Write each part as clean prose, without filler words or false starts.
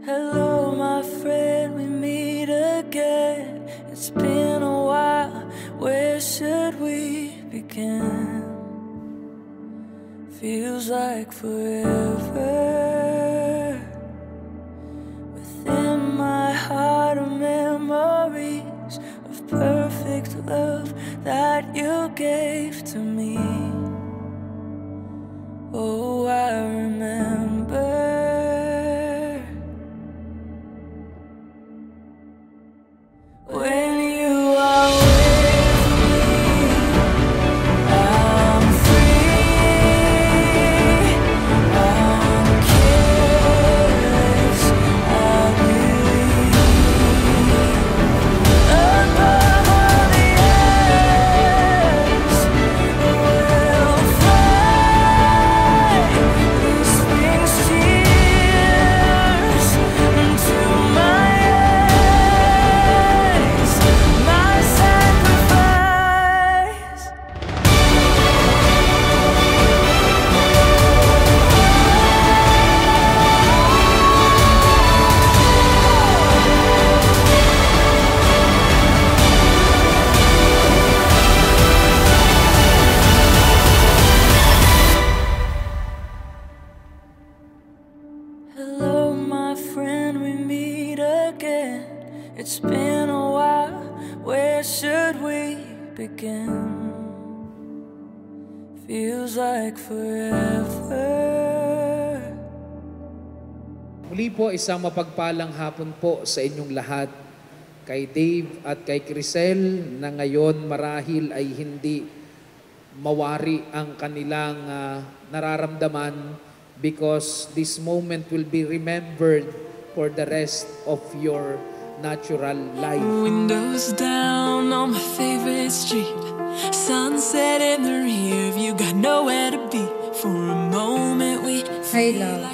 Hello, my friend, we meet again. It's been a while, where should we begin? Feels like forever. Within my heart are memories of perfect love that you gave to me. Oh, I remember when you are with me, I'm free, I'm careless, I believe above all the ends, we'll fly these wings, tears into my Hello, my friend, we meet again. It's been a while, where should we begin? Feels like forever. Muli po, isang mapagpalang hapon po sa inyong lahat. Kay Dave at kay Crisel na ngayon marahil ay hindi mawari ang kanilang nararamdaman, because this moment will be remembered for the rest of your natural life. Windows down on my favorite street, sunset in the rear view, got nowhere to be. For a moment we Hi love,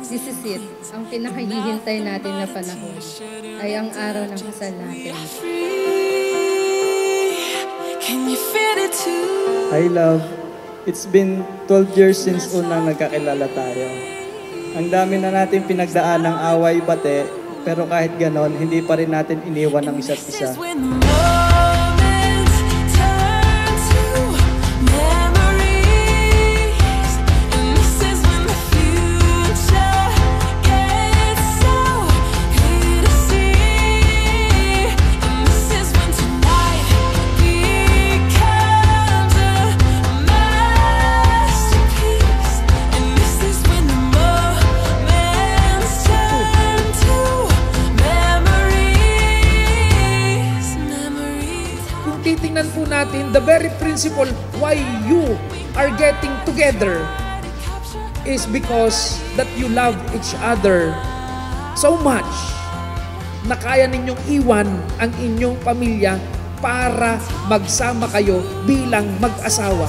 this is it. Ang pinakahihintay natin na panahon ay ang araw ng kasal natin. Can you feel it too? Hi love, it's been 12 years since unang nagkakilala tayo. Ang dami na natin pinagdaan ng away bate, pero kahit ganon, hindi pa rin natin iniwan ang isa't isa. Titingnan po natin the very principle why you are getting together is because that you love each other so much na kaya ninyong iwan ang inyong pamilya para magsama kayo bilang mag-asawa.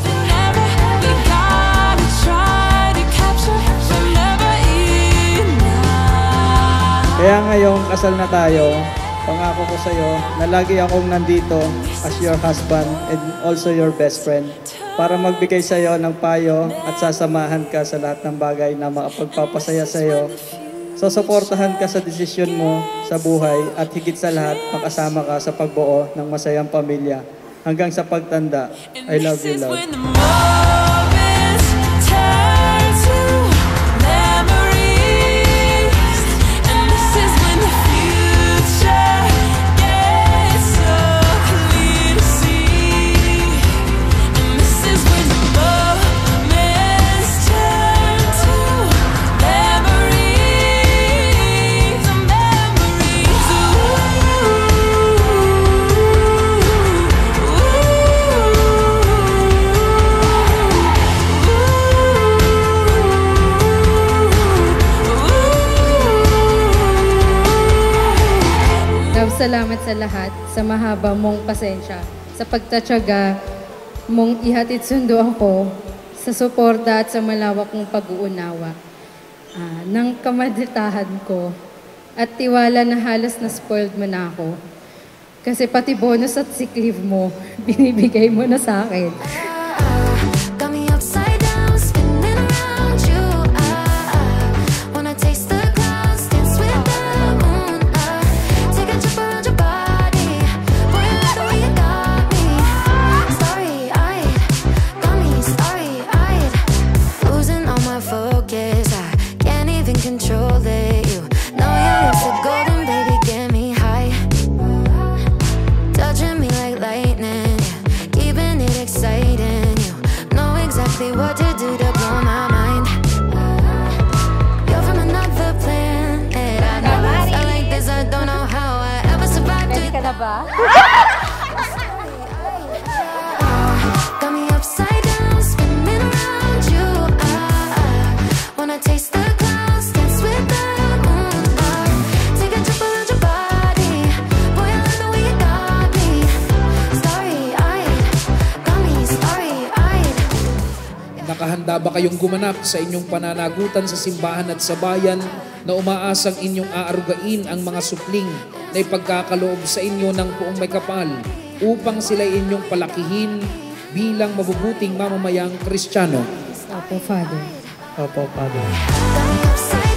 Kaya ngayong kasal na tayo, pangako ko sa iyo na lagi akong nandito as your husband and also your best friend para magbigay sa iyo ng payo at sasamahan ka sa lahat ng bagay na makapagpapasaya sa iyo. Susuportahan ka sa desisyon mo sa buhay at higit sa lahat, makasama ka sa pagbuo ng masayang pamilya hanggang sa pagtanda. I love you, love. Salamat sa lahat, sa mahaba mong pasensya, sa pagtatyaga mong ihatid sundo ako, sa suporta at sa malawak mong pag-uunawa ng kamaditahan ko at tiwala na halos na spoiled mo na ako. Kasi pati bonus at sick leave mo, binibigay mo na sa akin. Wanna taste the clouds, dance with the me what to do to blow my mind. You're from another planet. I never felt like this. I don't know how I ever survived it. Ready ka na ba? Got me upside down, spinning around you. Wanna taste the clouds, dance with the moon. Take a trip around your body. Boy, I love the way you got me. Starry-eyed, got me starry-eyed. Nakahanda ba kayong gumanap sa inyong pananagutan sa simbahan at sa bayan na umaasang inyong aarugain ang mga supling na ipagkakaloob sa inyo ng Poong May Kapal upang sila inyong palakihin bilang mabubuting mamamayang Kristiyano? Opo, Father. Opo, Father. Got me upside